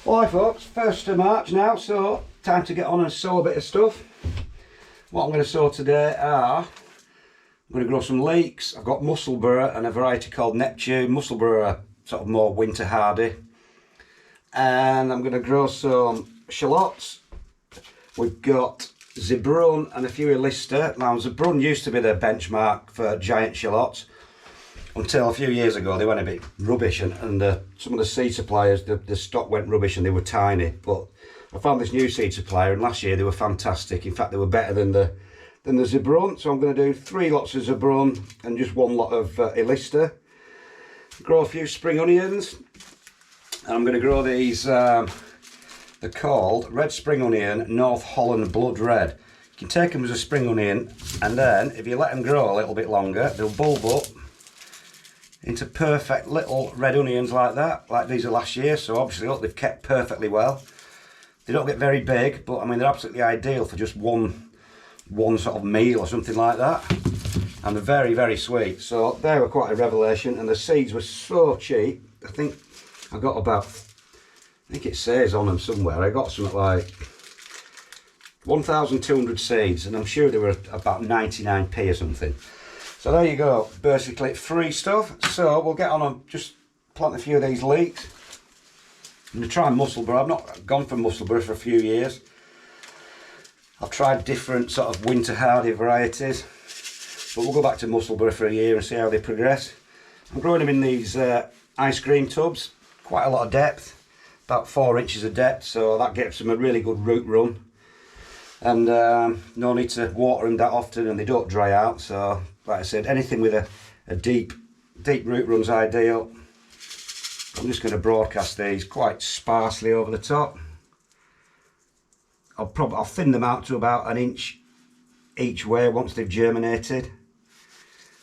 Well, hi folks, 1st of March now, so time to get on and sow a bit of stuff. What I'm going to sow today are, I'm going to grow some leeks. I've got Musselburgh and a variety called Neptune. Musselburgh are sort of more winter hardy. And I'm going to grow some shallots. We've got Sprong and a few Lister. Now Sprong used to be the benchmark for giant shallots. Until a few years ago they went a bit rubbish and some of the seed suppliers, the stock went rubbish and they were tiny. But I found this new seed supplier and last year they were fantastic. In fact they were better than the Sprong. So I'm going to do 3 lots of Sprong and just 1 lot of Lister. Grow a few spring onions. And I'm going to grow these, they're called Red Spring Onion North Holland Blood Red. You can take them as a spring onion and then if you let them grow a little bit longer they'll bulb up into perfect little red onions like that, like these are last year. So obviously look, they've kept perfectly well. They don't get very big, but I mean they're absolutely ideal for just one sort of meal or something like that. And they're very, very sweet. So they were quite a revelation and the seeds were so cheap. I think I got about, I think it says on them somewhere, I got something like 1,200 seeds and I'm sure they were about 99p or something. So there you go, basically free stuff. So we'll get on and just plant a few of these leeks. I'm going to try Musselburgh. I've not gone for Musselburgh for a few years. I've tried different sort of winter hardy varieties, but we'll go back to Musselburgh for a year and see how they progress. I'm growing them in these ice cream tubs, quite a lot of depth, about 4 inches of depth, so that gives them a really good root run. And no need to water them that often and they don't dry out. So like I said, anything with a deep root run's ideal. I'm just going to broadcast these quite sparsely over the top. I'll thin them out to about 1 inch each way once they've germinated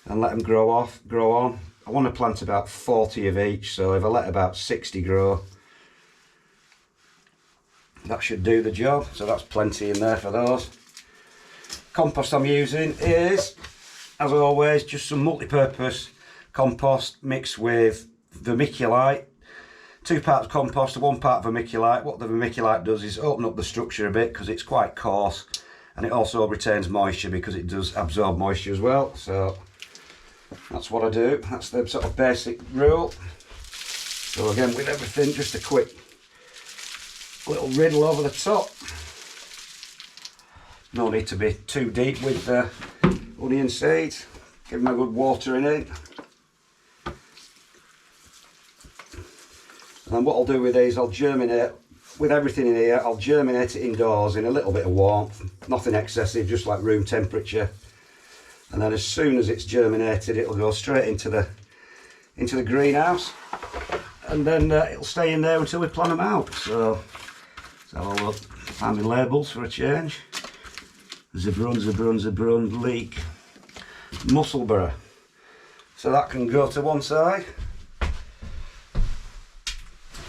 and let them grow on. I want to plant about 40 of each, so if I let about 60 grow, that should do the job. So that's plenty in there for those. Compost I'm using is, as always, just some multi-purpose compost mixed with vermiculite. 2 parts compost and 1 part vermiculite. What the vermiculite does is open up the structure a bit because it's quite coarse, and it also retains moisture because it does absorb moisture as well. So that's what I do. That's the sort of basic rule. So again, with everything, just a quick little riddle over the top. No need to be too deep with the onion seeds. Give them a good watering in. And then what I'll do with these, I'll germinate with everything in here. I'll germinate it indoors in a little bit of warmth, nothing excessive, just like room temperature. And then as soon as it's germinated, it'll go straight into the greenhouse, and then it'll stay in there until we plant them out. So I'll look, find my labels for a change. Sprong, Leek, Musselburgh. So that can go to one side.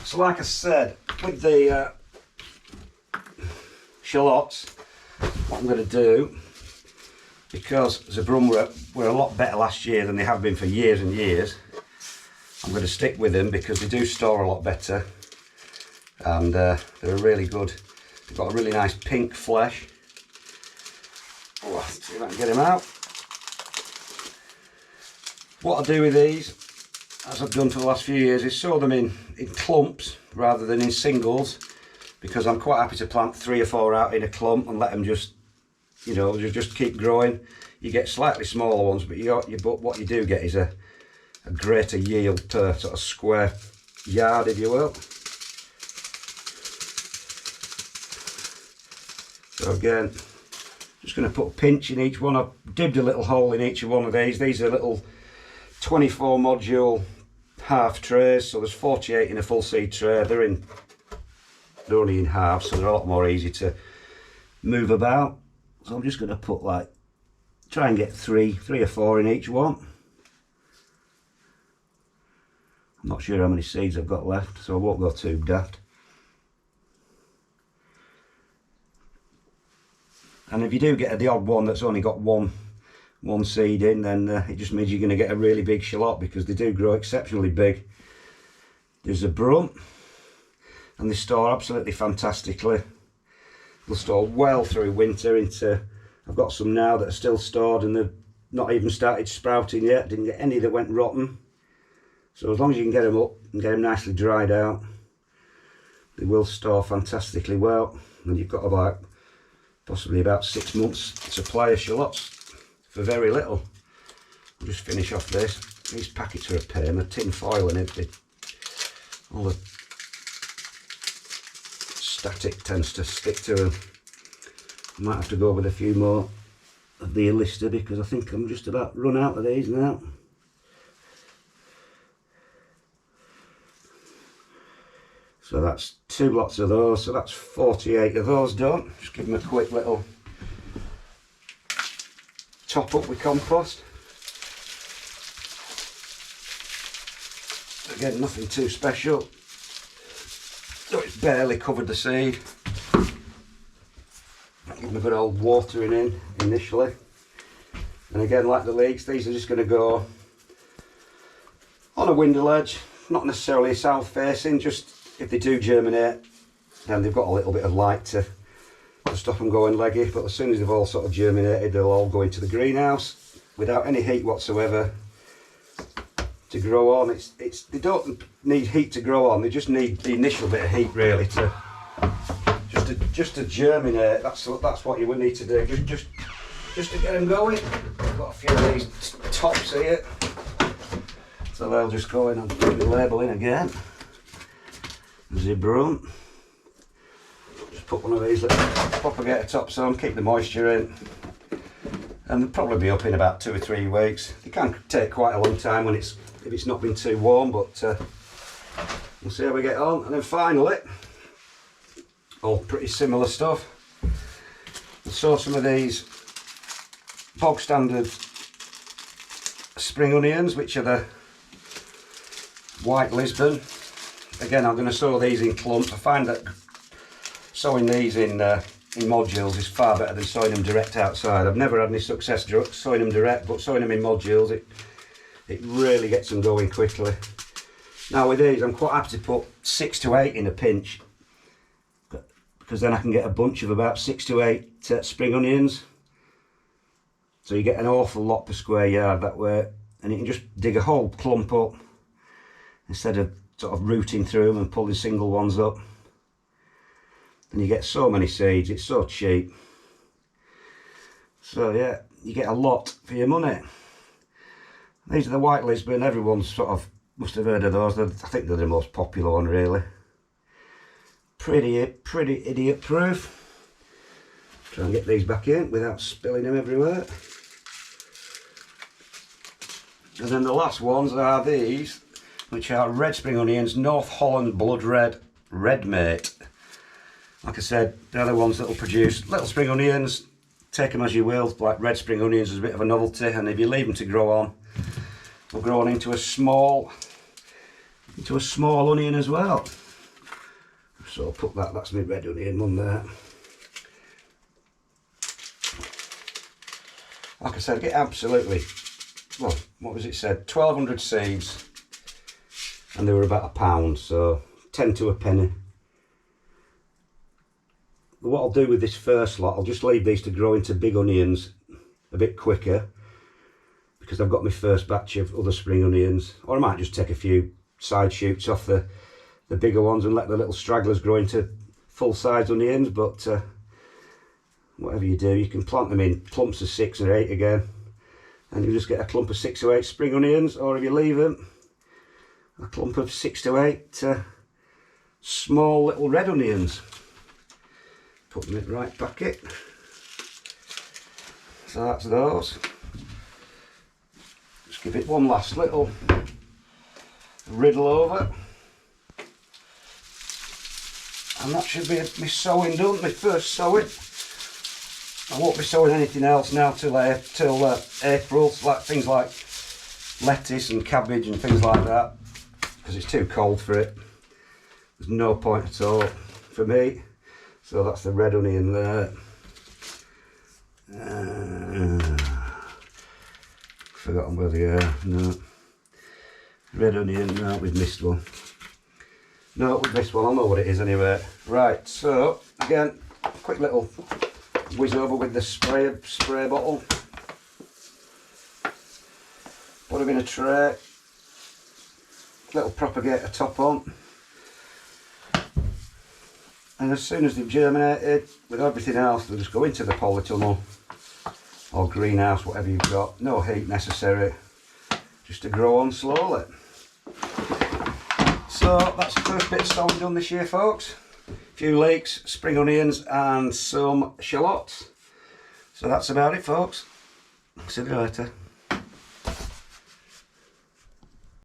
So like I said, with the shallots, what I'm going to do, because Sprong were a lot better last year than they have been for years and years, I'm going to stick with them because they do store a lot better. And they're really good. They've got a really nice pink flesh. Oh, let's see if I can get them out. What I'll do with these, as I've done for the last few years, is sow them in clumps rather than in singles, because I'm quite happy to plant 3 or 4 out in a clump and let them just, you know, just keep growing. You get slightly smaller ones, but what you do get is a greater yield per sort of square yard, if you will. So again, just going to put a pinch in each one. I've dibbed a little hole in each of one of these. These are little 24 module half trays, so there's 48 in a full seed tray. They're only in half, so they're a lot more easy to move about. So I'm just going to put try and get 3 or 4 in each one. I'm not sure how many seeds I've got left, so I won't go too daft. And if you do get the odd one that's only got one seed in, then it just means you're going to get a really big shallot, because they do grow exceptionally big. There's a Sprong. and they store absolutely fantastically. They'll store well through winter into, I've got some now that are still stored and they've not even started sprouting yet, didn't get any that went rotten. So as long as you can get them up and get them nicely dried out, they will store fantastically well. And you've got about, possibly about 6 months supply of shallots for very little. I'll just finish off this. These packets are a pain, the tin foil and everything. All the static tends to stick to them. I might have to go with a few more of the Lister because I think I'm just about run out of these now. So that's 2 lots of those, so that's 48 of those done. Just give them a quick little top up with compost. Again, nothing too special. So it's barely covered the seed. Give them a good old watering in initially. And again, like the Leeks, these are just going to go on a window ledge, not necessarily south facing, just if they do germinate, then they've got a little bit of light to stop them going leggy. But as soon as they've all sort of germinated, they'll all go into the greenhouse without any heat whatsoever to grow on. They don't need heat to grow on, they just need the initial bit of heat really to just to germinate. That's what you would need to do, just to get them going. I've got a few of these tops here, so they'll just go in and put the label in again. Zebra. Just put one of these little propagator tops on, keep the moisture in, and they'll probably be up in about 2 or 3 weeks. They can take quite a long time if it's not been too warm, but we'll see how we get on. And then finally, all pretty similar stuff. We'll sow some of these bog standard spring onions, which are the white Lisbon. Again, I'm going to sow these in clumps. I find that sowing these in modules is far better than sowing them direct outside. I've never had any success sowing them direct, but sowing them in modules, it really gets them going quickly. Now with these, I'm quite happy to put 6 to 8 in a pinch, because then I can get a bunch of about 6 to 8 spring onions. So you get an awful lot per square yard that way, and you can just dig a whole clump up instead of sort of rooting through them and pulling single ones up. And you get so many seeds, it's so cheap. So yeah, you get a lot for your money. These are the white Lisbon, everyone's sort of must have heard of those. I think they're the most popular one really. Pretty idiot proof. Try and get these back in without spilling them everywhere. And then the last ones are these, which are red spring onions, North Holland Blood Red Mate. Like I said, they're the ones that will produce little spring onions. Take them as you will, like red spring onions is a bit of a novelty, and if you leave them to grow on, they'll grow on into a small onion as well. So I'll put that's my red onion one there. Like I said, I get absolutely, well, what was it said, 1,200 seeds. And they were about £1, so 10 to a penny. But what I'll do with this first lot, I'll just leave these to grow into big onions a bit quicker, because I've got my first batch of other spring onions. Or I might just take a few side shoots off the bigger ones and let the little stragglers grow into full-size onions. But whatever you do, you can plant them in clumps of 6 or 8 again, and you just get a clump of 6 or 8 spring onions. Or if you leave them, a clump of 6 to 8 small little red onions. Put them in the right packet. So that's those. Just give it one last little riddle over. And that should be my sowing done, my first sowing. I won't be sowing anything else now till April, like things like lettuce and cabbage and things like that, because it's too cold for it. There's no point at all for me. So that's the red onion there. Forgotten where they are. No. Red onion, no, we've missed one. No, with this one, I'll know what it is anyway. Right, so, again, quick little whiz over with the spray bottle. Put them in a tray. Little propagator top on. And as soon as they've germinated, with everything else, they'll just go into the polytunnel or greenhouse, whatever you've got. No heat necessary, just to grow on slowly. So that's the first bit of sowing done this year, folks. A few leeks, spring onions and some shallots. So that's about it, folks. See you later.